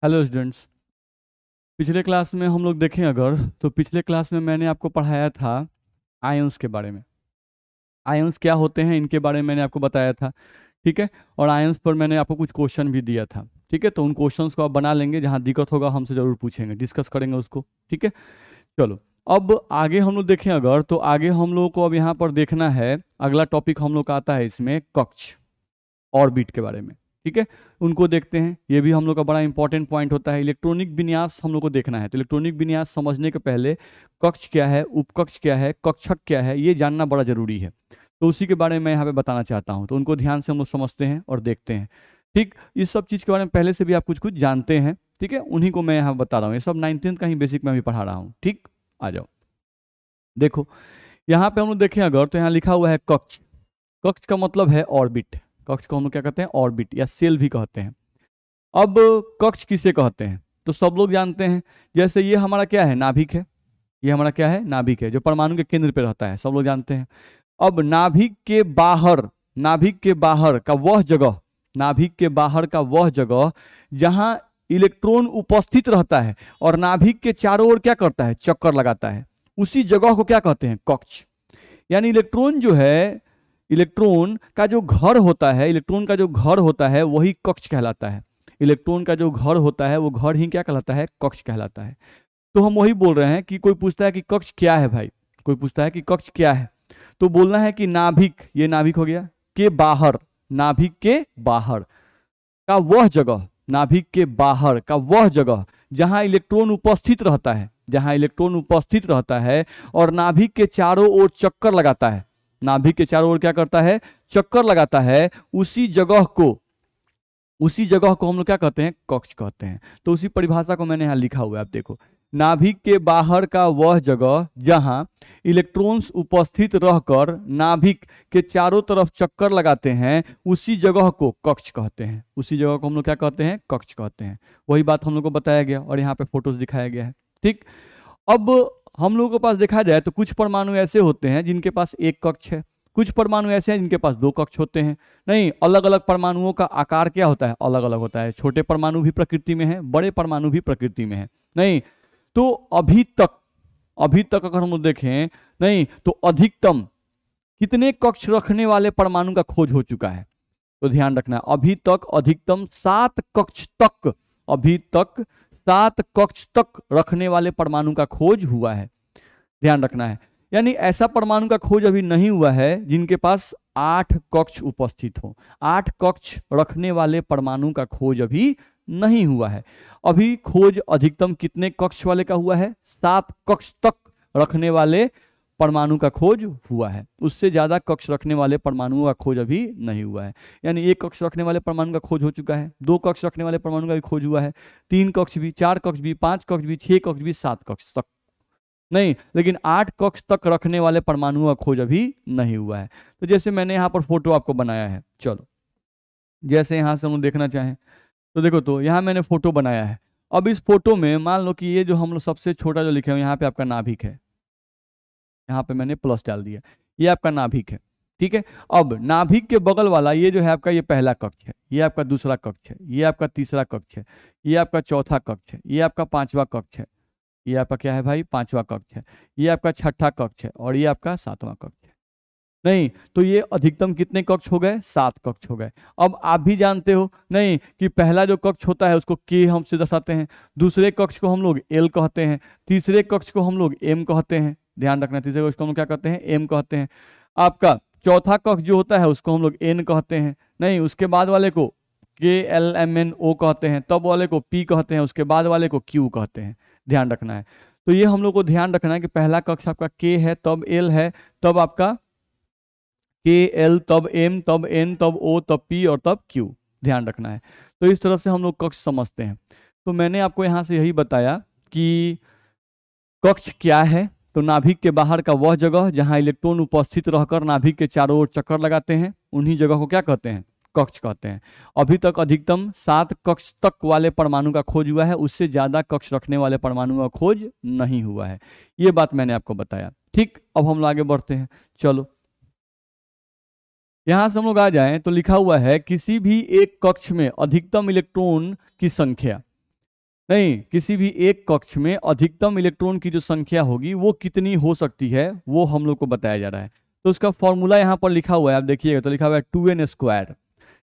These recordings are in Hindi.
Hello students. पिछले क्लास में हम लोग देखें अगर तो पिछले क्लास में मैंने आपको पढ़ाया था आयंस के बारे में। आयंस क्या होते हैं इनके बारे में मैंने आपको बताया था। ठीक है। और आयंस पर मैंने आपको कुछ क्वेश्चन भी दिया था। ठीक है, तो उन क्वेश्चंस को आप बना लेंगे, जहाँ दिक्कत होगा हमसे ज़रूर पूछेंगे, डिस्कस करेंगे उसको। ठीक है, चलो। अब आगे हम लोग देखें अगर तो आगे हम लोग को अब यहाँ पर देखना है, अगला टॉपिक हम लोग का आता है इसमें कक्ष, ऑर्बिट के बारे में। ठीक है, उनको देखते हैं। ये भी हम लोग का बड़ा इंपॉर्टेंट पॉइंट होता है। इलेक्ट्रॉनिक विन्यास हम लोग को देखना है, तो इलेक्ट्रॉनिक विन्यास समझने के पहले कक्ष क्या है, उपकक्ष क्या है, कक्षक क्या है, ये जानना बड़ा जरूरी है। तो उसी के बारे में मैं यहाँ पे बताना चाहता हूँ, तो उनको ध्यान से हम लोग समझते हैं और देखते हैं। ठीक, इस सब चीज़ के बारे में पहले से भी आप कुछ कुछ जानते हैं। ठीक है, उन्हीं को मैं यहाँ बता रहा हूँ। ये सब 19th का ही बेसिक मैं भी पढ़ा रहा हूँ। ठीक, आ जाओ। देखो, यहाँ पे हम लोग देखें अगर तो यहाँ लिखा हुआ है कक्ष। कक्ष का मतलब है ऑर्बिट। कक्ष को हम लोग क्या कहते हैं, ऑर्बिट या सेल भी कहते हैं। अब कक्ष किसे कहते हैं तो सब लोग जानते हैं। जैसे ये हमारा क्या है, नाभिक है। ये हमारा क्या है, नाभिक है, जो परमाणु के केंद्र पे रहता है, सब लोग जानते हैं। अब नाभिक के बाहर, नाभिक के बाहर का वह जगह, नाभिक के बाहर का वह जगह जहां इलेक्ट्रॉन उपस्थित रहता है और नाभिक के चारों ओर क्या करता है, चक्कर लगाता है, उसी जगह को क्या कहते हैं, कक्ष। यानी इलेक्ट्रॉन जो है, इलेक्ट्रॉन का जो घर होता है, इलेक्ट्रॉन का जो घर होता है वही कक्ष कहलाता है। इलेक्ट्रॉन का जो घर होता है वो घर ही क्या कहलाता है, कक्ष कहलाता है। तो हम वही बोल रहे हैं कि कोई पूछता है कि कक्ष क्या है भाई, कोई पूछता है कि कक्ष क्या है, तो बोलना है कि नाभिक, ये नाभिक हो गया, के बाहर, नाभिक के बाहर का वह जगह, नाभिक के बाहर का वह जगह जहां इलेक्ट्रॉन उपस्थित रहता है, जहां इलेक्ट्रॉन उपस्थित रहता है और नाभिक के चारों ओर चक्कर लगाता है, नाभिक के चारों ओर क्या करता है, चक्कर लगाता है, उसी जगह को, उसी जगह को हम लोग क्या कहते हैं, कक्ष कहते हैं। तो उसी परिभाषा को मैंने यहाँ लिखा हुआ है, आप देखो। नाभिक के बाहर का वह जगह जहां इलेक्ट्रॉन्स उपस्थित रहकर नाभिक के चारों तरफ चक्कर लगाते हैं, उसी जगह को कक्ष कहते हैं। उसी जगह को हम लोग क्या कहते हैं, कक्ष कहते हैं। वही बात हम लोग को बताया गया और यहाँ पे फोटोज दिखाया गया है। ठीक, अब हम लोगों के पास देखा जाए तो कुछ परमाणु ऐसे होते हैं जिनके पास एक कक्ष है, कुछ परमाणु ऐसे हैं जिनके पास दो कक्ष होते हैं। नहीं, अलग अलग परमाणुओं का आकार क्या होता है, अलग अलग होता है। छोटे परमाणु भी प्रकृति में है, बड़े परमाणु भी प्रकृति में है। नहीं, तो अभी तक अगर हम लोग देखें, नहीं तो अधिकतम कितने कक्ष रखने वाले परमाणु का खोज हो चुका है, तो ध्यान रखना, अभी तक अधिकतम 7 कक्ष तक, अभी तक 7 कक्ष तक रखने वाले परमाणु का खोज हुआ है। ध्यान रखना है, यानी ऐसा परमाणु का खोज अभी नहीं हुआ है जिनके पास 8 कक्ष उपस्थित हो। 8 कक्ष रखने वाले परमाणु का खोज अभी नहीं हुआ है। अभी खोज अधिकतम कितने कक्ष वाले का हुआ है, 7 कक्ष तक रखने वाले परमाणु का खोज हुआ है। उससे ज्यादा कक्ष रखने वाले परमाणुओं का खोज अभी नहीं हुआ है। यानी 1 कक्ष रखने वाले परमाणु का खोज हो चुका है, 2 कक्ष रखने वाले परमाणु का भी खोज हुआ है, 3 कक्ष भी, 4 कक्ष भी, 5 कक्ष भी, 6 कक्ष भी, 7 कक्ष तक नहीं, लेकिन 8 कक्ष तक रखने वाले परमाणुओं का खोज अभी नहीं हुआ है। तो जैसे मैंने यहाँ पर फोटो आपको बनाया है, चलो जैसे यहाँ से हम लोग देखना चाहें तो देखो, तो यहाँ मैंने फोटो बनाया है। अब इस फोटो में मान लो कि ये जो हम लोग सबसे छोटा जो लिखे हैं, यहाँ पे आपका नाभिक है, यहाँ पे मैंने प्लस डाल दिया, ये आपका नाभिक है। ठीक है, अब नाभिक के बगल वाला ये जो है आपका, ये पहला कक्ष है, ये आपका दूसरा कक्ष है, ये आपका तीसरा कक्ष है, ये आपका चौथा कक्ष है, ये आपका पांचवा कक्ष है, ये आपका क्या है भाई, पांचवा कक्ष है, ये आपका छठा कक्ष है और ये आपका सातवां कक्ष है। नहीं, तो ये अधिकतम कितने कक्ष हो गए, 7 कक्ष हो गए। अब आप भी जानते हो नहीं कि पहला जो कक्ष होता है उसको के हमसे दर्शाते हैं, दूसरे कक्ष को हम लोग एल कहते हैं, तीसरे कक्ष को हम लोग एम कहते हैं। ध्यान रखना, तीसरे कक्ष को हम लोग क्या कहते हैं, एम कहते हैं। आपका चौथा कक्ष जो होता है उसको हम लोग एन कहते हैं। नहीं, उसके बाद वाले को के एल एम एन ओ कहते हैं, तब वाले को पी कहते हैं, उसके बाद वाले को क्यू कहते हैं। ध्यान रखना है, तो ये हम लोग को ध्यान रखना है कि पहला कक्ष आपका के है, तब एल है, तब आपका के एल, तब एम, तब एन, तब ओ, तब पी और तब क्यू। ध्यान रखना है। तो इस तरह से हम लोग कक्ष समझते हैं। तो मैंने आपको यहाँ से यही बताया कि कक्ष क्या है। तो नाभिक के बाहर का वह जगह जहां इलेक्ट्रॉन उपस्थित रहकर नाभिक के चारों ओर चक्कर लगाते हैं, उन्हीं जगह को क्या कहते हैं, कक्ष कहते हैं। अभी तक अधिकतम 7 कक्ष तक वाले परमाणु का खोज हुआ है, उससे ज्यादा कक्ष रखने वाले परमाणु का खोज नहीं हुआ है। ये बात मैंने आपको बताया। ठीक, अब हम लोग आगे बढ़ते हैं। चलो यहां से हम लोग आ जाएं तो लिखा हुआ है किसी भी एक कक्ष में अधिकतम इलेक्ट्रॉन की संख्या, नहीं, किसी भी एक कक्ष में अधिकतम इलेक्ट्रॉन की जो संख्या होगी वो कितनी हो सकती है वो हम लोग को बताया जा रहा है। तो उसका फॉर्मूला यहाँ पर लिखा हुआ है, आप देखिएगा तो लिखा हुआ है 2n²,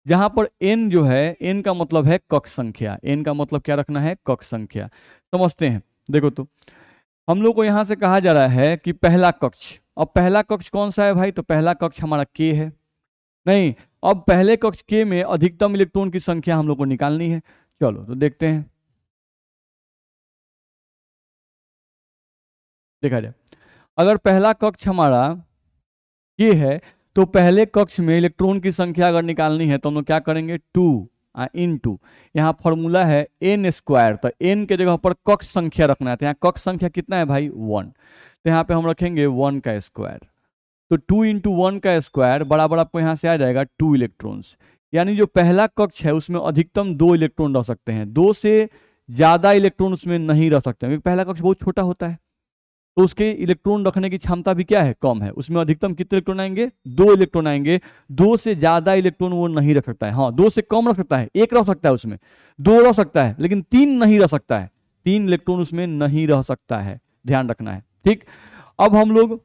जहां पर n जो है, n का मतलब है कक्ष संख्या, n का मतलब क्या रखना है, कक्ष संख्या। समझते हैं, देखो तो हम लोग को यहां से कहा जा रहा है कि पहला कक्ष, अब पहला कक्ष कौन सा है भाई, तो पहला कक्ष हमारा k है। नहीं, अब पहले कक्ष k में अधिकतम इलेक्ट्रॉन की संख्या हम लोग को निकालनी है। चलो तो देखते हैं, देखा जाए। अगर पहला कक्ष हमारा k है, तो पहले कक्ष में इलेक्ट्रॉन की संख्या अगर निकालनी है तो हम लोग क्या करेंगे, 2 इंटू, यहाँ फॉर्मूला है n², तो n के जगह पर कक्ष संख्या रखना है, तो यहाँ कक्ष संख्या कितना है भाई, 1, तो यहाँ पे हम रखेंगे 1 का स्क्वायर। तो 2 इंटू 1 का स्क्वायर बराबर आपको यहाँ से आ जाएगा 2 इलेक्ट्रॉन्स। यानी जो पहला कक्ष है उसमें अधिकतम 2 इलेक्ट्रॉन रह सकते हैं, 2 से ज्यादा इलेक्ट्रॉन उसमें नहीं रह सकते हैं, क्योंकि पहला कक्ष बहुत छोटा होता है, तो उसके इलेक्ट्रॉन रखने की क्षमता भी क्या है, कम है। उसमें अधिकतम कितने इलेक्ट्रॉन आएंगे, 2 इलेक्ट्रॉन आएंगे, 2 से ज्यादा इलेक्ट्रॉन वो नहीं रख सकता है। हाँ, 2 से कम रख सकता है, 1 रह सकता है उसमें, 2 रह सकता है, लेकिन 3 नहीं रह सकता है, 3 इलेक्ट्रॉन उसमें नहीं रह सकता है, ध्यान रखना है, ठीक। अब हम लोग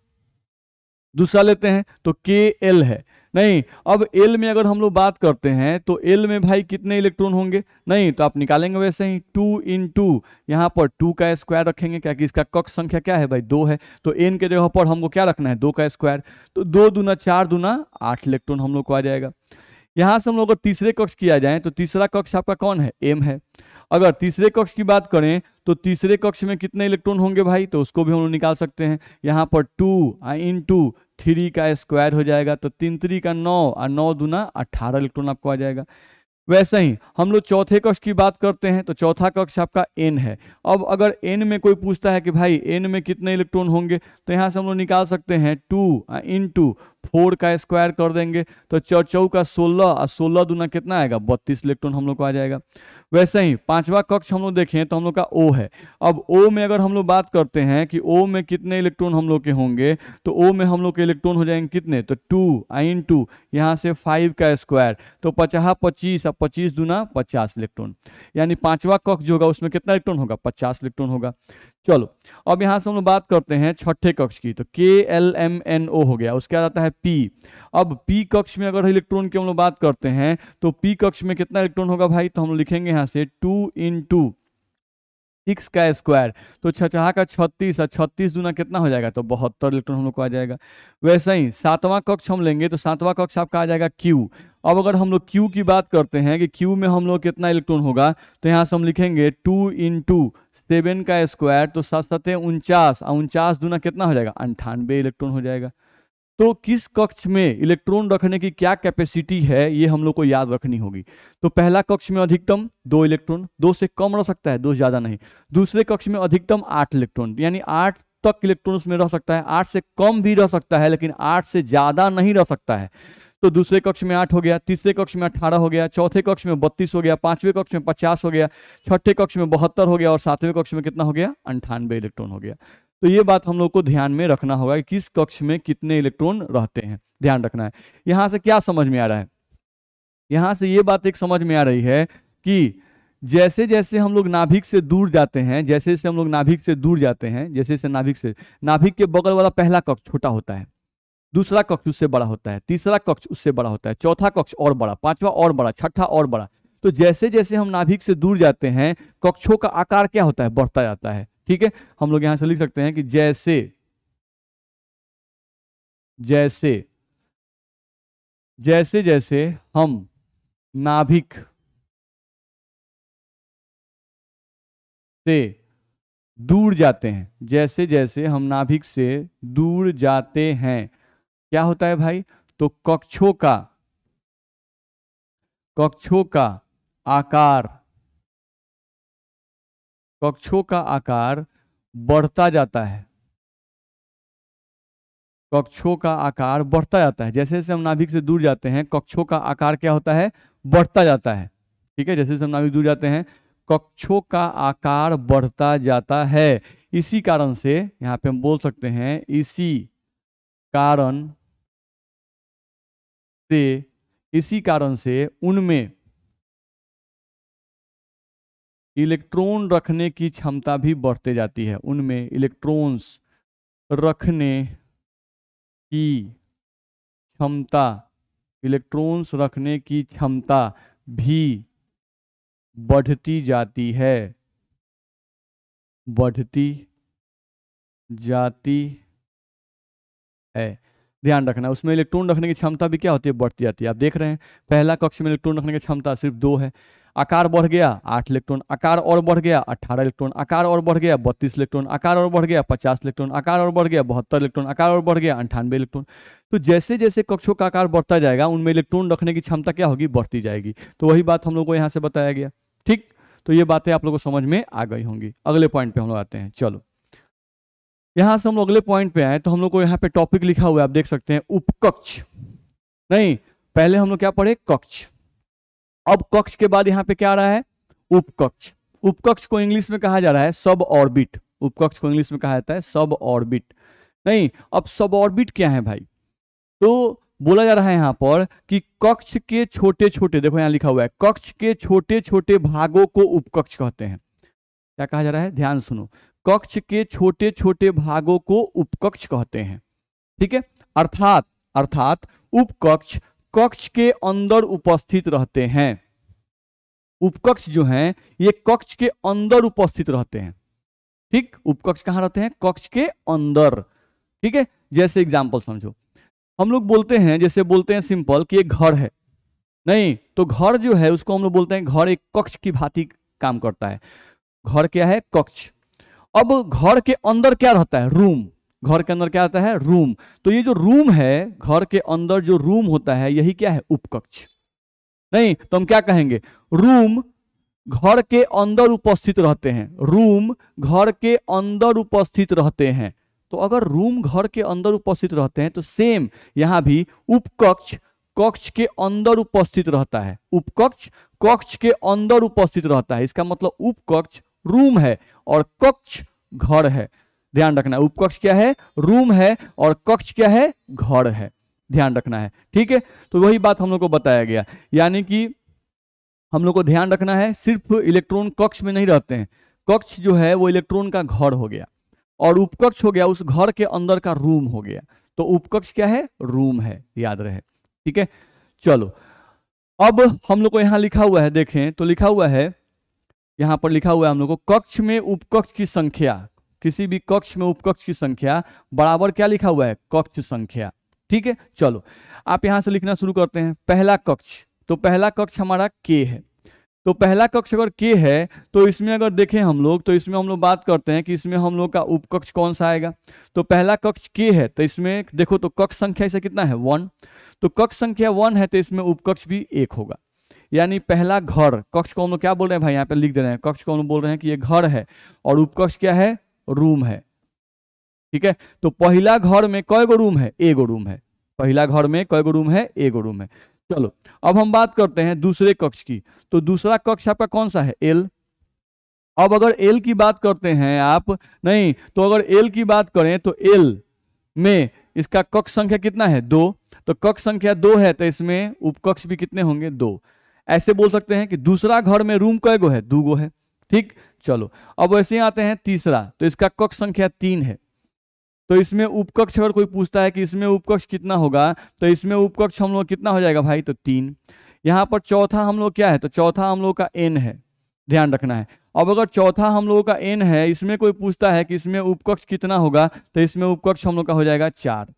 दूसरा लेते हैं, तो के एल है। नहीं, अब एल में अगर हम लोग बात करते हैं तो एल में भाई कितने इलेक्ट्रॉन होंगे, नहीं तो आप निकालेंगे वैसे ही 2 इंटू, यहाँ पर 2 का स्क्वायर रखेंगे, क्या कि इसका कक्ष संख्या क्या है भाई, 2 है, तो एन के जगह पर हमको क्या रखना है, 2 का स्क्वायर, तो 2 दूना 4 दूना 8 इलेक्ट्रॉन हम लोग को आ जाएगा। यहाँ से हम लोग अगर तीसरे कक्ष किया जाए तो तीसरा कक्ष आपका कौन है, एम है। अगर तीसरे कक्ष की बात करें तो तीसरे कक्ष में कितने इलेक्ट्रॉन होंगे भाई, तो उसको भी हम लोग निकाल सकते हैं। यहाँ पर 2 इंटू 3 का स्क्वायर हो जाएगा, तो 3 3 का 9 और 9 दूना 18 इलेक्ट्रॉन आपको आ जाएगा। वैसे ही हम लोग चौथे कक्ष की बात करते हैं, तो चौथा कक्ष आपका एन है। अब अगर एन में कोई पूछता है कि भाई एन में कितने इलेक्ट्रॉन होंगे, तो यहाँ से हम लोग निकाल सकते हैं 2 इंटू 4 का स्क्वायर कर देंगे, तो चौ का 16 और 16 दूना कितना आएगा, 32 इलेक्ट्रॉन हम लोग को आ जाएगा। वैसे ही पांचवा कक्ष हम लोग देखें तो हम लोग का ओ है। अब ओ में अगर हम लोग बात करते हैं कि ओ में कितने इलेक्ट्रॉन हम लोग के होंगे, तो ओ में हम लोग के इलेक्ट्रॉन हो जाएंगे कितने, तो 2 इंटू यहाँ से 5 का स्क्वायर, तो 50 25 और 25 दूना 50 इलेक्ट्रॉन, यानी पांचवा कक्ष जो होगा उसमें कितना इलेक्ट्रॉन होगा, 50 इलेक्ट्रॉन होगा। चलो अब यहाँ से हम लोग बात करते हैं छठे कक्ष की, तो KLMNO हो गया, उसके बाद आता है पी। अब पी कक्ष में अगर इलेक्ट्रॉन की हम लोग बात करते हैं तो पी कक्ष में कितना इलेक्ट्रॉन होगा भाई, तो हम लोग लिखेंगे यहाँ से 2 इंटू 6 का स्क्वायर, तो छछा का 36 और 36 दूना कितना हो जाएगा, तो 72 इलेक्ट्रॉन हम लोग को आ जाएगा। वैसे ही सातवां कक्ष हम लेंगे तो सातवां कक्ष आपका आ जाएगा क्यू। अब अगर हम लोग क्यू की बात करते हैं कि क्यू में हम लोग कितना इलेक्ट्रॉन होगा, तो यहाँ से हम लिखेंगे 2 इंटू 7 का स्क्वायर, तो 7 7 49 और 49 दूना कितना हो जाएगा, 98 इलेक्ट्रॉन हो जाएगा। तो किस कक्ष में इलेक्ट्रॉन रखने की क्या कैपेसिटी है ये हम लोग को याद रखनी होगी। तो पहला कक्ष में अधिकतम 2 इलेक्ट्रॉन, 2 से कम रह सकता है, 2 से ज्यादा नहीं। दूसरे कक्ष में अधिकतम 8 इलेक्ट्रॉन, यानी 8 तक इलेक्ट्रॉन उसमें रह सकता है, 8 से कम भी रह सकता है लेकिन 8 से ज्यादा नहीं रह सकता है। तो दूसरे कक्ष में 8 हो गया, तीसरे कक्ष में 18 हो गया, चौथे कक्ष में 32 हो गया, पांचवें कक्ष में 50 हो गया, छठे कक्ष में 72 हो गया और सातवें कक्ष में कितना हो गया, 98 इलेक्ट्रॉन हो गया। तो ये बात हम लोग को ध्यान में रखना होगा कि किस कक्ष में कितने इलेक्ट्रॉन रहते हैं, ध्यान रखना है। यहां से क्या समझ में आ रहा है, यहां से ये बात एक समझ में आ रही है कि जैसे जैसे हम लोग नाभिक से दूर जाते हैं, जैसे जैसे हम लोग नाभिक से दूर जाते हैं, जैसे जैसे नाभिक के बगल वाला पहला कक्ष छोटा होता है, दूसरा कक्ष उससे बड़ा होता है, तीसरा कक्ष उससे बड़ा होता है, चौथा कक्ष और बड़ा, पांचवा और बड़ा, छठा और बड़ा। तो जैसे जैसे हम नाभिक से दूर जाते हैं कक्षों का आकार क्या होता है, बढ़ता जाता है। ठीक है, हम लोग यहां से लिख सकते हैं कि जैसे जैसे जैसे जैसे हम नाभिक से दूर जाते हैं, जैसे जैसे हम नाभिक से दूर जाते हैं क्या होता है भाई, तो कक्षों का आकार कक्षों का आकार बढ़ता जाता है, कक्षों का आकार बढ़ता जाता है। जैसे जैसे हम नाभिक से दूर जाते हैं कक्षों का आकार क्या होता है, बढ़ता जाता है। ठीक है, जैसे जैसे हम नाभिक दूर जाते हैं कक्षों का आकार बढ़ता जाता है। इसी कारण से यहाँ पे हम बोल सकते हैं, इसी कारण से उनमें इलेक्ट्रॉन रखने की क्षमता भी बढ़ते जाती है, उनमें इलेक्ट्रॉन्स रखने की क्षमता, इलेक्ट्रॉन्स रखने की क्षमता भी बढ़ती जाती है, बढ़ती जाती है। ध्यान रखना, उसमें इलेक्ट्रॉन रखने की क्षमता भी क्या होती है, बढ़ती जाती है। आप देख रहे हैं पहला कक्ष में इलेक्ट्रॉन रखने की क्षमता सिर्फ 2 है, आकार बढ़ गया 8 इलेक्ट्रॉन, आकार और बढ़ गया 18 इलेक्ट्रॉन, आकार और बढ़ गया 32 इलेक्ट्रॉन, आकार और बढ़ गया 50 इलेक्ट्रॉन, आकार और बढ़ गया 72 इलेक्ट्रॉन, आकार और बढ़ गया 98 इलेक्ट्रॉन। तो जैसे जैसे कक्षों का आकार बढ़ता जाएगा उनमें इलेक्ट्रॉन रखने की क्षमता क्या होगी, बढ़ती जाएगी। तो वही बात हम लोग को यहाँ से बताया गया। ठीक, तो ये बातें आप लोगों को समझ में आ गई होंगी। अगले पॉइंट पे हम लोग आते हैं। चलो यहां से हम लोग अगले पॉइंट पे आए तो हम लोग को यहाँ पे टॉपिक लिखा हुआ है, आप देख सकते हैं उपकक्ष। नहीं, पहले हम लोग क्या पढ़े, कक्ष। अब कक्ष के बाद यहाँ पे क्या आ रहा है, उपकक्ष। उपकक्ष को इंग्लिश में कहा जा रहा है सब ऑर्बिट। उपकक्ष को इंग्लिश में कहा जाता है सब ऑर्बिट। नहीं, अब सब ऑर्बिट क्या है भाई, तो बोला जा रहा है यहाँ पर कि कक्ष के छोटे छोटे, देखो यहाँ लिखा हुआ है, कक्ष के छोटे छोटे भागों को उपकक्ष कहते हैं। क्या कहा जा रहा है, ध्यान सुनो, कक्ष के छोटे छोटे भागों को उपकक्ष कहते हैं। ठीक है, अर्थात उपकक्ष कक्ष के अंदर उपस्थित रहते हैं। उपकक्ष जो हैं ये कक्ष के अंदर उपस्थित रहते हैं। ठीक, उपकक्ष कहाँ रहते हैं, कक्ष के अंदर। ठीक है, जैसे एग्जांपल समझो, हम लोग बोलते हैं, जैसे बोलते हैं सिंपल कि एक घर है। नहीं, तो घर जो है उसको हम लोग बोलते हैं घर एक कक्ष की भांति काम करता है। घर क्या है, कक्ष। अब घर के अंदर क्या रहता है, रूम। घर के अंदर क्या आता है, रूम। तो ये जो रूम है, घर के अंदर जो रूम होता है, यही क्या है, उपकक्ष। नहीं, तो हम क्या कहेंगे, रूम घर के अंदर उपस्थित रहते हैं। रूम घर के अंदर उपस्थित रहते हैं। तो अगर रूम घर के अंदर उपस्थित रहते हैं तो सेम यहां भी उपकक्ष कक्ष के अंदर उपस्थित रहता है। उपकक्ष कक्ष के अंदर उपस्थित रहता है। इसका मतलब उपकक्ष रूम है और कक्ष घर है। ध्यान रखना, उपकक्ष क्या है, रूम है, और कक्ष क्या है, घर है। ध्यान रखना है। ठीक है, तो वही बात हम लोग को बताया गया, यानी कि हम लोग को ध्यान रखना है सिर्फ इलेक्ट्रॉन कक्ष में नहीं रहते हैं। कक्ष जो है वो इलेक्ट्रॉन का घर हो गया और उपकक्ष हो गया उस घर के अंदर का रूम हो गया। तो उपकक्ष क्या है, रूम है, याद रहे। ठीक है, चलो अब हम लोग को यहां लिखा हुआ है, देखें तो लिखा हुआ है, यहां पर लिखा हुआ है हम लोग को, कक्ष में उपकक्ष की संख्या, किसी भी कक्ष में उपकक्ष की संख्या बराबर क्या लिखा हुआ है, कक्ष संख्या। ठीक है, चलो आप यहां से लिखना शुरू करते हैं। पहला कक्ष, तो पहला कक्ष हमारा K है। तो पहला कक्ष अगर K है तो इसमें अगर देखें हम लोग, तो इसमें हम लोग बात करते हैं कि इसमें हम लोग का उपकक्ष कौन सा आएगा। तो पहला कक्ष K है, तो इसमें देखो तो कक्ष संख्या इसे कितना है, 1। तो कक्ष संख्या 1 है तो इसमें उपकक्ष भी 1 होगा। यानी पहला घर, कक्ष को हम लोग क्या बोल रहे हैं भाई, यहाँ पे लिख दे रहे हैं, कक्ष को हम लोग बोल रहे हैं कि ये घर है और उपकक्ष क्या है, रूम है। ठीक है, तो पहला घर में कय गो रूम है, एगो रूम है। पहला घर में कय गो रूम है, एगो रूम है। चलो अब हम बात करते हैं दूसरे कक्ष की। तो दूसरा कक्ष आपका कौन सा है, L। अब अगर L की बात करते हैं आप, नहीं तो अगर L की बात करें तो L में इसका कक्ष संख्या कितना है, 2। तो कक्ष संख्या 2 है तो इसमें उपकक्ष भी कितने होंगे, 2। ऐसे बोल सकते हैं कि दूसरा घर में रूम कय गो है, 2 गो है। ठीक, चलो अब वैसे ही आते हैं तीसरा, तो इसका कक्ष संख्या 3 है। तो इसमें उपकक्ष अगर कोई पूछता है कि इसमें उपकक्ष कितना होगा, तो इसमें उपकक्ष हम लोग कितना हो जाएगा भाई, तो 3। यहाँ पर चौथा हम लोग क्या है, तो चौथा हम लोग का n है। ध्यान रखना है। अब अगर चौथा हम लोगों का n है, इसमें कोई पूछता है कि इसमें उपकक्ष कितना होगा, तो इसमें उपकक्ष हम लोग का हो जाएगा 4।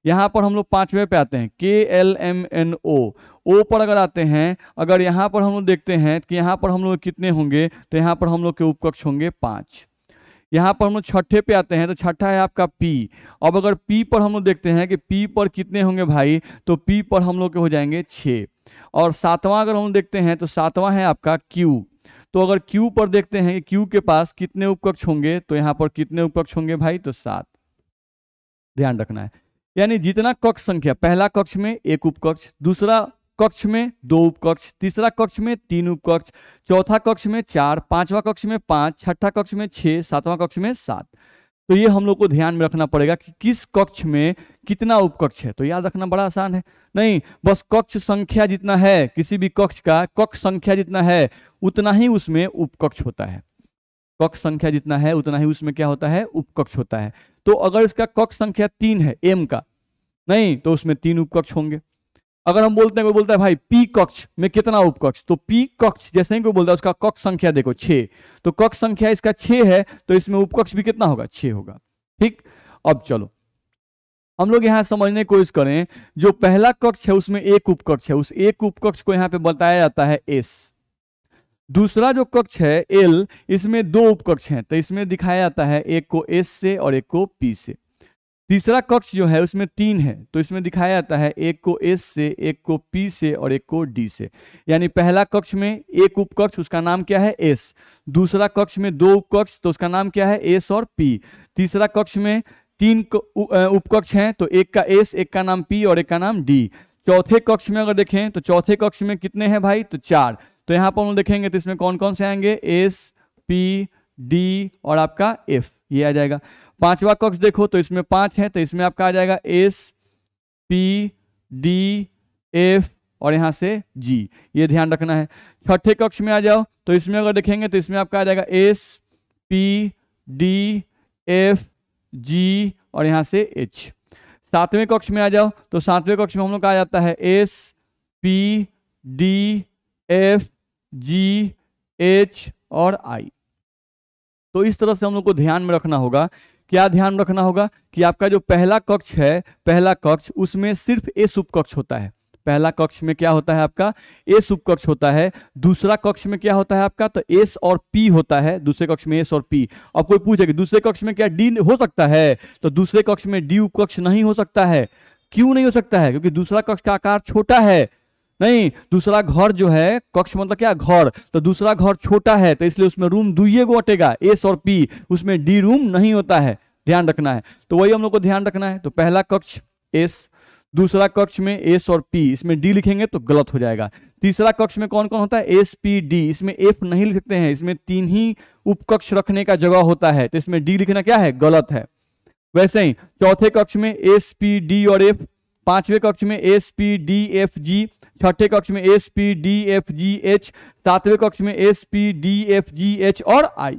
यहाँ पर हम लोग 5वें पे आते हैं, KLMNO। O पर अगर आते हैं, अगर यहाँ पर हम लोग देखते हैं कि यहाँ पर हम लोग कितने होंगे, तो यहाँ पर हम लोग के उपकक्ष होंगे 5। यहाँ पर हम लोग छठे पे आते हैं, तो छठा है आपका P। अब अगर P पर हम लोग देखते हैं कि P पर कितने होंगे भाई, तो P पर हम लोग के हो जाएंगे 6। और सातवां अगर हम देखते हैं तो सातवां है आपका Q। तो अगर Q पर देखते हैं कि Q के पास कितने उपकक्ष होंगे, तो यहाँ पर कितने उपकक्ष होंगे भाई, तो 7। ध्यान रखना है, यानी जितना कक्ष संख्या, पहला कक्ष में 1 उपकक्ष, दूसरा कक्ष में 2 उपकक्ष, तीसरा कक्ष में 3 उपकक्ष, चौथा कक्ष में 4, पांचवा कक्ष में 5, छठा कक्ष में 6, सातवां कक्ष में 7। तो ये हम लोग को ध्यान में रखना पड़ेगा कि किस कक्ष में कितना उपकक्ष है। तो याद रखना बड़ा आसान है, नहीं बस कक्ष संख्या जितना है, किसी भी कक्ष का कक्ष संख्या जितना है उतना ही उसमें उपकक्ष होता है। कक्ष संख्या जितना है उतना ही उसमें क्या होता है, उपकक्ष होता है। तो अगर इसका कक्ष संख्या 3 है m का, नहीं तो उसमें 3 उपकक्ष होंगे। अगर हम बोलते हैं, कोई बोलता है भाई p कक्ष में कितना उपकक्ष, तो p कक्ष जैसे ही कोई बोलता है उसका कक्ष संख्या देखो 6, तो कक्ष संख्या इसका 6 है तो इसमें उपकक्ष भी कितना होगा, 6 होगा। ठीक, अब चलो हम लोग यहां समझने की कोशिश करें, जो पहला कक्ष है उसमें एक उपकक्ष है, उस एक उपकक्ष को यहां पे बताया जाता है s। दूसरा जो कक्ष है l, इसमें 2 उपकक्ष हैं तो इसमें दिखाया जाता है एक को s से और एक को p से। तीसरा कक्ष जो है उसमें 3 है तो इसमें दिखाया जाता है एक को s से, एक को p से और एक को d से। यानी पहला कक्ष में एक उपकक्ष, उसका नाम क्या है s। दूसरा कक्ष में 2 उपकक्ष तो उसका नाम क्या है s और p। तीसरा कक्ष में 3 उपकक्ष हैं तो एक का s, एक का नाम p और एक का नाम d। चौथे कक्ष में अगर देखें तो चौथे कक्ष में कितने हैं भाई, तो 4। तो यहाँ पर हम लोग देखेंगे तो इसमें कौन कौन से आएंगे, s, p, d और आपका f, ये आ जाएगा। पांचवा कक्ष देखो तो इसमें 5 है तो इसमें आपका आ जाएगा s, p, d, f और यहां से g, ये ध्यान रखना है। छठे कक्ष में आ जाओ तो इसमें अगर देखेंगे तो इसमें आपका आ जाएगा s, p, d, f, g और यहां से h। सातवें कक्ष में आ जाओ तो सातवें कक्ष में हम लोग का आ जाता है s, p, d, f, g, h और i। तो इस तरह से हम लोग को ध्यान में रखना होगा, क्या ध्यान रखना होगा कि आपका जो पहला कक्ष है, पहला कक्ष उसमें सिर्फ s उपकक्ष होता है। पहला कक्ष में क्या होता है आपका, s उपकक्ष होता है। दूसरा कक्ष में क्या होता है आपका, तो s और p होता है, दूसरे कक्ष में s और p। अब कोई पूछे कि दूसरे कक्ष में क्या d हो सकता है, तो दूसरे कक्ष में d उपकक्ष नहीं हो सकता है। क्यों नहीं हो सकता है, क्योंकि दूसरा कक्ष का आकार छोटा है। नहीं, दूसरा घर जो है, कक्ष मतलब क्या, घर, तो दूसरा घर छोटा है तो इसलिए उसमें रूम दुइये गो अटेगा, एस और पी, उसमें डी रूम नहीं होता है, ध्यान रखना है। तो वही हम लोग को ध्यान रखना है। तो पहला कक्ष एस, दूसरा कक्ष में एस और पी, इसमें डी लिखेंगे तो गलत हो जाएगा। तीसरा कक्ष में कौन कौन होता है, एस पी डी, इसमें एफ नहीं लिखते हैं, इसमें 3 ही उपकक्ष रखने का जगह होता है तो इसमें डी लिखना क्या है, गलत है। वैसे ही चौथे कक्ष में एस पी डी और एफ, पांचवें कक्ष में S P D F G, छठे कक्ष में S P D F G H, सातवें कक्ष में S P D F G H और आई।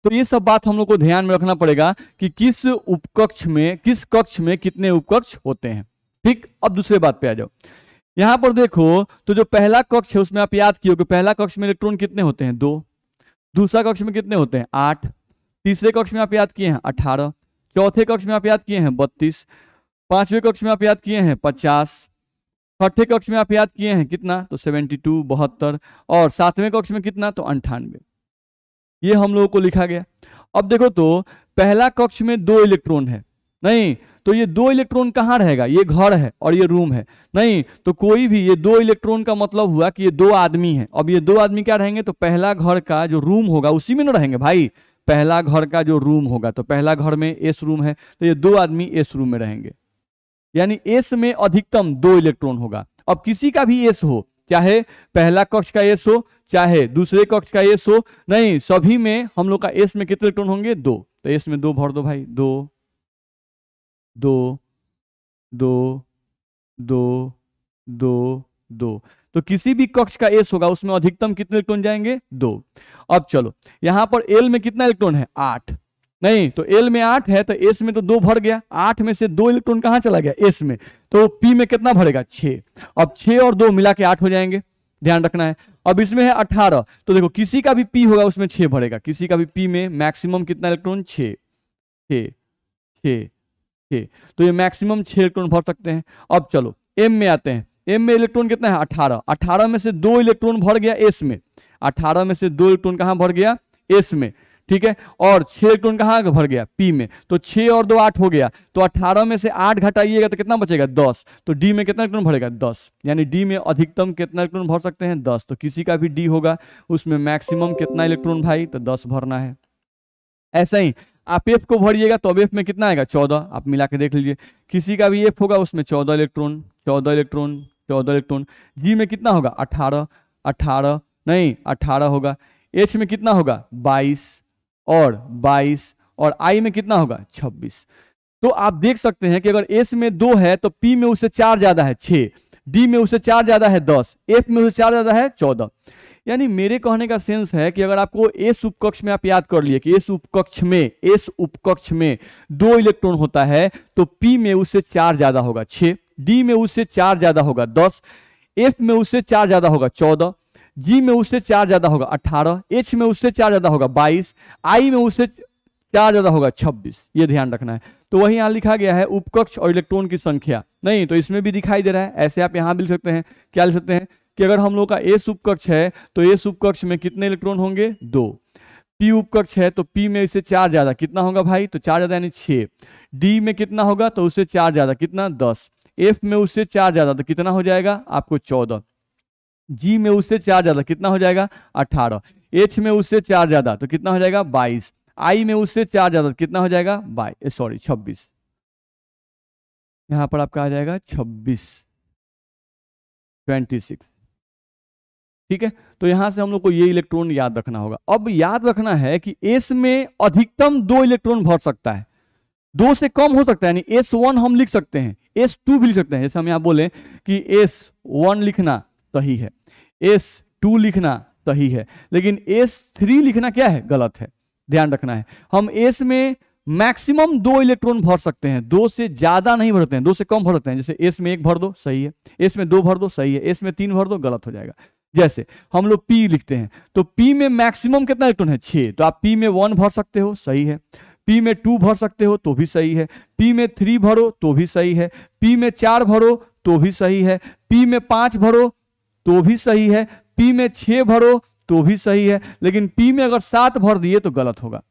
तो ये सब बात हम लोग को ध्यान में रखना पड़ेगा कि किस उपकक्ष में, किस कक्ष में कितने उपकक्ष होते हैं। ठीक, अब दूसरे बात पे आ जाओ। यहां पर देखो तो जो पहला कक्ष है उसमें आप याद किए कि पहला कक्ष में इलेक्ट्रॉन कितने होते हैं, 2। दूसरा कक्ष में कितने होते हैं, 8। तीसरे कक्ष में आप याद किए हैं 18। चौथे कक्ष में आप याद किए हैं 32। पांचवें कक्ष में आप याद किए हैं 50। छठे कक्ष में आप याद किए हैं कितना, तो 72, 72। और सातवें कक्ष में कितना, तो 98। ये हम लोगों को लिखा गया। अब देखो तो पहला कक्ष में 2 इलेक्ट्रॉन है, नहीं तो ये 2 इलेक्ट्रॉन कहाँ रहेगा, ये घर है और ये रूम है, नहीं तो कोई भी, ये 2 इलेक्ट्रॉन का मतलब हुआ कि ये 2 आदमी हैं। अब ये 2 आदमी क्या रहेंगे, तो पहला घर का जो रूम होगा उसी में न रहेंगे भाई। पहला घर का जो रूम होगा तो पहला घर में एस रूम है तो ये 2 आदमी एस रूम में रहेंगे, यानी एस में अधिकतम 2 इलेक्ट्रॉन होगा। अब किसी का भी एस हो, चाहे पहला कक्ष का एस हो चाहे दूसरे कक्ष का एस हो, नहीं सभी में हम लोग का एस में कितने इलेक्ट्रॉन होंगे, 2। तो एस में 2 भर दो भाई, 2 2 2 2 2 2। तो किसी भी कक्ष का एस होगा उसमें अधिकतम कितने इलेक्ट्रॉन जाएंगे, 2। अब चलो यहां पर एल में कितना इलेक्ट्रॉन है, 8। नहीं तो एल में 8 है तो एस में तो 2 भर गया, 8 में से 2 इलेक्ट्रॉन कहां चला गया, एस में, तो पी में कितना भरेगा, 6। अब 6 और 2 मिला के 8 हो जाएंगे, ध्यान रखना है। अब इसमें है 18, तो देखो किसी का भी पी होगा उसमें 6 भरेगा, किसी का भी पी में मैक्सिमम कितना इलेक्ट्रॉन, 6 6 6 6, तो ये मैक्सिमम 6 इलेक्ट्रॉन भर सकते हैं। अब चलो एम में आते हैं, एम में इलेक्ट्रॉन कितना है, 18। 18 में से 2 इलेक्ट्रॉन भर गया एस में, 18 में से 2 इलेक्ट्रॉन कहां भर गया, एस में, ठीक है। और 6 इलेक्ट्रॉन कहां भर गया, पी में, तो 6 और 2 8 हो गया। तो 18 में से 8 घटाइएगा तो कितना बचेगा, 10। तो डी में कितना इलेक्ट्रॉन भरेगा, 10, यानी डी में अधिकतम कितना इलेक्ट्रॉन भर सकते हैं, 10। तो किसी का भी डी होगा उसमें मैक्सिमम कितना इलेक्ट्रॉन भाई, तो 10 भरना है। ऐसा ही आप एफ को भरिएगा तो अब एफ में कितना आएगा, 14। आप मिला के देख लीजिए, किसी का भी एफ होगा उसमें 14 इलेक्ट्रॉन 14 इलेक्ट्रॉन 14 इलेक्ट्रॉन। जी में कितना होगा, 18 18 नहीं 18 होगा। एच में कितना होगा, 22 और 22 और I में कितना होगा 26। तो आप देख सकते हैं कि अगर S में 2 है तो P में उससे 4 ज्यादा है 6, D में उससे 4 ज्यादा है 10, F में उससे 4 ज्यादा है 14। यानी मेरे कहने का सेंस है कि अगर आपको S उपकक्ष में आप याद कर लिए कि S उपकक्ष में 2 इलेक्ट्रॉन होता है तो P में उससे 4 ज्यादा होगा 6, D में उससे 4 ज्यादा होगा 10, F में उससे 4 ज्यादा होगा 14, G में उससे 4 ज्यादा होगा 18, H में उससे 4 ज्यादा होगा 22, I में उससे 4 ज्यादा होगा 26। ये ध्यान रखना है। तो वही यहां लिखा गया है उपकक्ष और इलेक्ट्रॉन की संख्या, नहीं तो इसमें भी दिखाई दे रहा है। ऐसे आप यहां भी लिख सकते हैं, क्या लिख सकते हैं कि अगर हम लोग का S उपकक्ष है तो S उपकक्ष में कितने इलेक्ट्रॉन होंगे 2, P उपकक्ष है तो P में इससे 4 ज्यादा कितना होगा भाई, तो 4 ज्यादा यानी 6, D में कितना होगा तो उससे 4 ज्यादा कितना 10, F में उससे 4 ज्यादा तो कितना हो जाएगा आपको 14, G में उससे 4 ज्यादा कितना हो जाएगा 18, H में उससे 4 ज्यादा तो कितना हो जाएगा 22, I में उससे 4 ज्यादा तो कितना हो जाएगा 26। यहां पर आपका आ जाएगा 26 ठीक है। तो यहां से हम लोग को ये इलेक्ट्रॉन याद रखना होगा। अब याद रखना है कि S में अधिकतम 2 इलेक्ट्रॉन भर सकता है, 2 से कम हो सकता है, यानी S1 हम लिख सकते हैं, S2 भी लिख सकते हैं। जैसे हम यहां बोले कि S1 लिखना सही है, S2 लिखना सही है, लेकिन S3 लिखना क्या है गलत है, ध्यान रखना है। हम S में मैक्सिमम 2 इलेक्ट्रॉन भर सकते हैं, 2 से ज्यादा नहीं भरते हैं, 2 से कम भर सकते हैं। जैसे S में 1 भर दो सही है, S में 2 भर दो सही है, S में 3 भर दो गलत हो जाएगा। जैसे हम लोग P लिखते हैं तो P में मैक्सिमम कितना इलेक्ट्रॉन है 6, तो आप P में 1 भर सकते हो सही है, P में 2 भर सकते हो तो भी सही है, P में 3 भरो तो भी सही है, P में 4 भरो तो भी सही है, P में 5 भरो तो भी सही है, P में 6 भरो तो भी सही है, लेकिन P में अगर 7 भर दिए तो गलत होगा।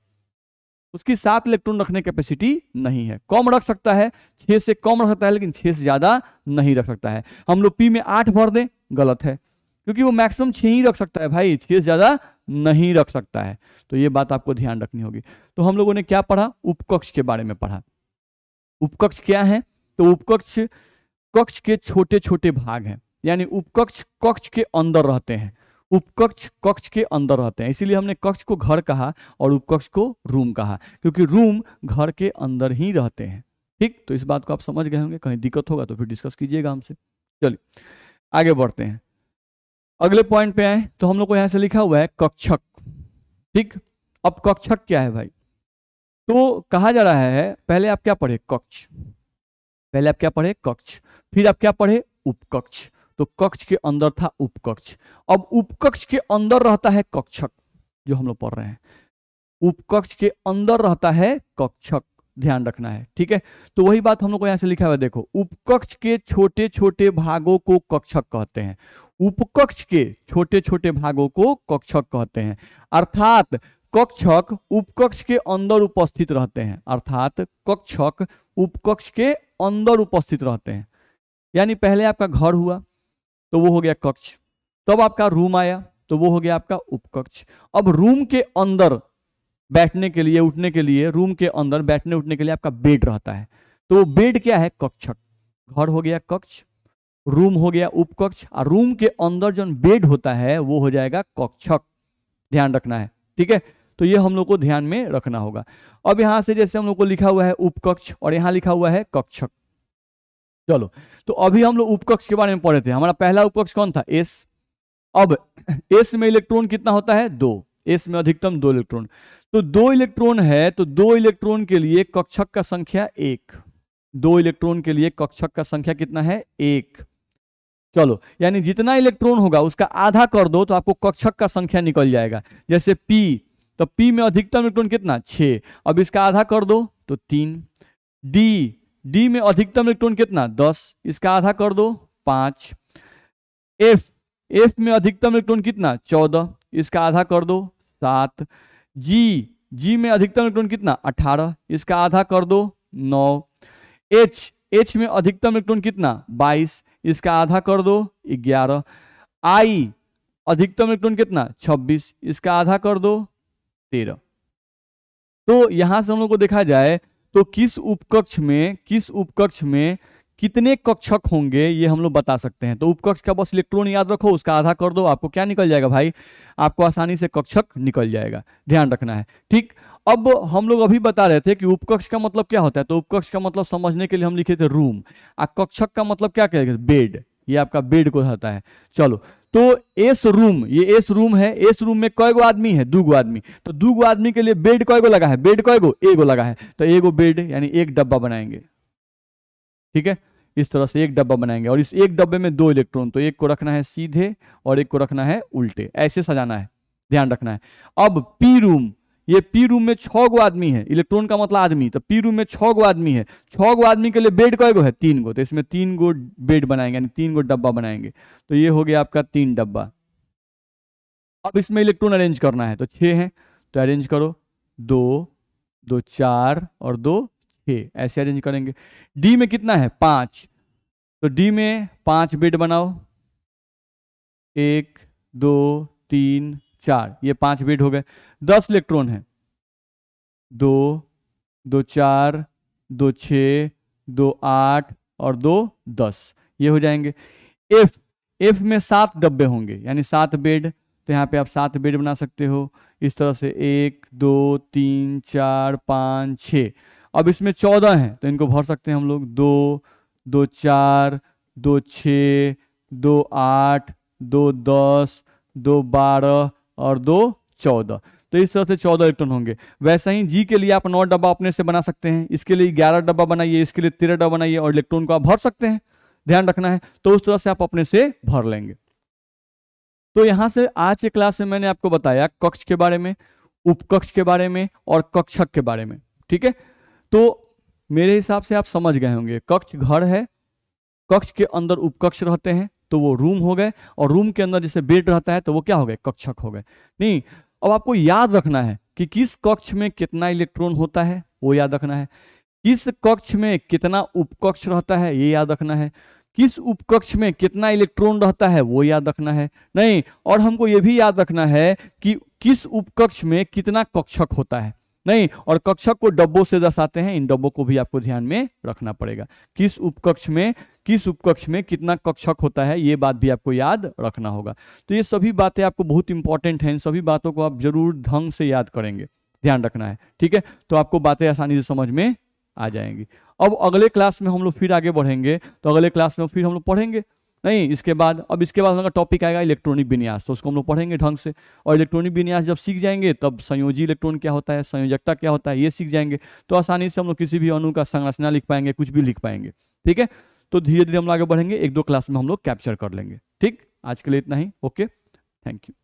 उसकी 7 इलेक्ट्रॉन रखने कैपेसिटी नहीं है, कम रख सकता है, 6 से कम रख सकता है लेकिन 6 से ज्यादा नहीं रख सकता है। हम लोग P में 8 भर दें गलत है, क्योंकि वो मैक्सिमम 6 ही रख सकता है भाई, 6 से ज्यादा नहीं रख सकता है। तो ये बात आपको ध्यान रखनी होगी। तो हम लोगों ने क्या पढ़ा, उपकक्ष के बारे में पढ़ा। उपकक्ष क्या है, तो उपकक्ष कक्ष के छोटे छोटे भाग हैं, यानी उपकक्ष कक्ष के अंदर रहते हैं, उपकक्ष कक्ष के अंदर रहते हैं, इसीलिए हमने कक्ष को घर कहा और उपकक्ष को रूम कहा, क्योंकि रूम घर के अंदर ही रहते हैं। ठीक, तो इस बात को आप समझ गए होंगे, कहीं दिक्कत होगा तो फिर डिस्कस कीजिएगा हमसे। चलिए आगे बढ़ते हैं, अगले पॉइंट पे आए तो हम लोग को यहां से लिखा हुआ है कक्षक। ठीक, अब कक्षक क्या है भाई, तो कहा जा रहा है पहले आप क्या पढ़े कक्ष, पहले आप क्या पढ़े कक्ष, फिर आप क्या पढ़े उपकक्ष, तो कक्ष के अंदर था उपकक्ष। अब उपकक्ष के अंदर रहता है कक्षक, जो हम लोग पढ़ रहे हैं, उपकक्ष के अंदर रहता है कक्षक, ध्यान रखना है। ठीक है, तो वही बात हम लोग को यहां से लिखा हुआ है, देखो उपकक्ष के छोटे छोटे भागों को कक्षक कहते हैं, उपकक्ष के छोटे छोटे भागों को कक्षक कहते हैं। अर्थात कक्षक उपकक्ष के अंदर उपस्थित रहते हैं, अर्थात कक्षक उपकक्ष के अंदर उपस्थित रहते हैं। यानी पहले आपका घर हुआ तो वो हो गया कक्ष, तब आपका रूम आया तो वो हो गया आपका उपकक्ष। अब रूम के अंदर बैठने के लिए उठने के लिए, रूम के अंदर बैठने उठने के लिए आपका बेड रहता है, तो बेड क्या है कक्षक। घर हो गया कक्ष, रूम हो गया उपकक्ष, और रूम के अंदर जो बेड होता है वो हो जाएगा कक्षक, ध्यान रखना है। ठीक है, तो ये हम लोग को ध्यान में रखना होगा। अब यहां से जैसे हम लोग को लिखा हुआ है उपकक्ष और यहां लिखा हुआ है कक्षक। चलो, तो अभी हम लोग उपकक्ष के बारे में पढ़े थे, हमारा पहला उपकक्ष कौन था S। अब S में इलेक्ट्रॉन कितना होता है 2, S में अधिकतम 2 इलेक्ट्रॉन, तो 2 इलेक्ट्रॉन है तो 2 इलेक्ट्रॉन के लिए कक्षक का संख्या 1, 2 इलेक्ट्रॉन के लिए कक्षक का संख्या कितना है 1। चलो, यानी जितना इलेक्ट्रॉन होगा उसका आधा कर दो तो आपको कक्षक का संख्या निकल जाएगा। जैसे P, तो P में अधिकतम इलेक्ट्रॉन कितना 6, अब इसका आधा कर दो तो 3। D में अधिकतम इलेक्ट्रॉन कितना 10, इसका आधा कर दो 5। F में अधिकतम इलेक्ट्रॉन कितना 14, इसका आधा कर दो 7। G में अधिकतम इलेक्ट्रॉन कितना 18, इसका आधा कर दो 9। H में अधिकतम इलेक्ट्रॉन कितना 22, इसका आधा कर दो 11। I अधिकतम इलेक्ट्रॉन कितना 26, इसका आधा कर दो 13। तो यहां से हम लोग को देखा जाए तो किस उपकक्ष में कितने कक्षक होंगे ये हम लोग बता सकते हैं। तो उपकक्ष का बस इलेक्ट्रॉन याद रखो, उसका आधा कर दो, आपको क्या निकल जाएगा भाई, आपको आसानी से कक्षक निकल जाएगा, ध्यान रखना है। ठीक, अब हम लोग अभी बता रहे थे कि उपकक्ष का मतलब क्या होता है, तो उपकक्ष का मतलब समझने के लिए हम लिखे थे रूम, और कक्षक का मतलब क्या कहेंगे, बेड। ये आपका बेड को होता है। चलो, तो एस रूम, ये एस रूम है, एस रूम में कय गो आदमी है, 2 गो आदमी, तो 2 गो आदमी के लिए बेड कय गो लगा है, बेड कय गो, एगो लगा है, तो एगो बेड यानी एक डब्बा बनाएंगे। ठीक है, इस तरह से एक डब्बा बनाएंगे, और इस एक डब्बे में 2 इलेक्ट्रॉन, तो एक को रखना है सीधे और एक को रखना है उल्टे, ऐसे सजाना है, ध्यान रखना है। अब पी रूम, ये पी रूम में 6 गो आदमी है, इलेक्ट्रॉन का मतलब आदमी, तो पी रूम में 6 गो आदमी है, 6 गो आदमी के लिए बेड कय गो है, 3 गो, तो इसमें 3 गो बेड बनाएंगे, यानी 3 गो डब्बा बनाएंगे, तो ये हो गया आपका 3 डब्बा। अब इसमें इलेक्ट्रॉन अरेंज करना है, तो 6 है, तो अरेंज करो, 2 2 4 और 2 6, ऐसे अरेंज करेंगे। डी में कितना है, 5, तो डी में 5 बेड बनाओ, 1 2 3 4, ये 5 बेड हो गए। 10 इलेक्ट्रॉन है, 2 2 4 2 6 2 8 और 2 10, ये हो जाएंगे। एफ, एफ में 7 डब्बे होंगे, यानी 7 बेड, तो यहाँ पे आप 7 बेड बना सकते हो इस तरह से, 1 2 3 4 5 6। अब इसमें 14 हैं, तो इनको भर सकते हैं हम लोग, 2 2 4 2 6 2 8 2 10 2 12 और 2 14, तो इस तरह से 14 इलेक्ट्रॉन होंगे। वैसे ही जी के लिए आप 9 डब्बा अपने से बना सकते हैं, इसके लिए 11 डब्बा बनाइए, इसके लिए 13 डब्बा बनाइए, और इलेक्ट्रॉन को आप भर सकते हैं, ध्यान रखना है, तो उस तरह से आप अपने से भर लेंगे। तो यहां से आज के क्लास में मैंने आपको बताया कक्ष के बारे में, उपकक्ष के बारे में और कक्षक के बारे में। ठीक है, तो मेरे हिसाब से आप समझ गए होंगे, कक्ष घर है, कक्ष के अंदर उपकक्ष रहते हैं, तो वो रूम हो गए, और रूम के अंदर जैसे बेड रहता है तो वो क्या हो गए, कक्षक हो गए। नहीं, अब आपको याद रखना है कि किस कक्ष में कितना इलेक्ट्रॉन होता है, वो याद रखना है, किस कक्ष में कितना उपकक्ष रहता है, ये याद रखना है, किस उपकक्ष में कितना इलेक्ट्रॉन रहता है, वो याद रखना है। नहीं, और हमको ये भी याद रखना है कि किस उपकक्ष में कितना कक्षक होता है। नहीं, और कक्षक को डब्बों से दर्शाते हैं, इन डब्बों को भी आपको ध्यान में रखना पड़ेगा, किस उपकक्ष में कितना कक्षक होता है, ये बात भी आपको याद रखना होगा। तो ये सभी बातें आपको बहुत इंपॉर्टेंट हैं, इन सभी बातों को आप जरूर ढंग से याद करेंगे, ध्यान रखना है। ठीक है, तो आपको बातें आसानी से समझ में आ जाएंगी। अब अगले क्लास में हम लोग फिर आगे बढ़ेंगे, तो अगले क्लास में फिर हम लोग पढ़ेंगे, नहीं इसके बाद हम लोग का टॉपिक आएगा इलेक्ट्रॉनिक विन्यास, तो उसको हम लोग पढ़ेंगे ढंग से, और इलेक्ट्रॉनिक विन्यास जब सीख जाएंगे तब संयोजी इलेक्ट्रॉन क्या होता है, संयोजकता क्या होता है, ये सीख जाएंगे, तो आसानी से हम लोग किसी भी अणु का संरचना लिख पाएंगे, कुछ भी लिख पाएंगे। ठीक है, तो धीरे धीरे हम आगे बढ़ेंगे, 1-2 क्लास में हम लोग कैप्चर कर लेंगे। ठीक, आज के लिए इतना ही, ओके, थैंक यू।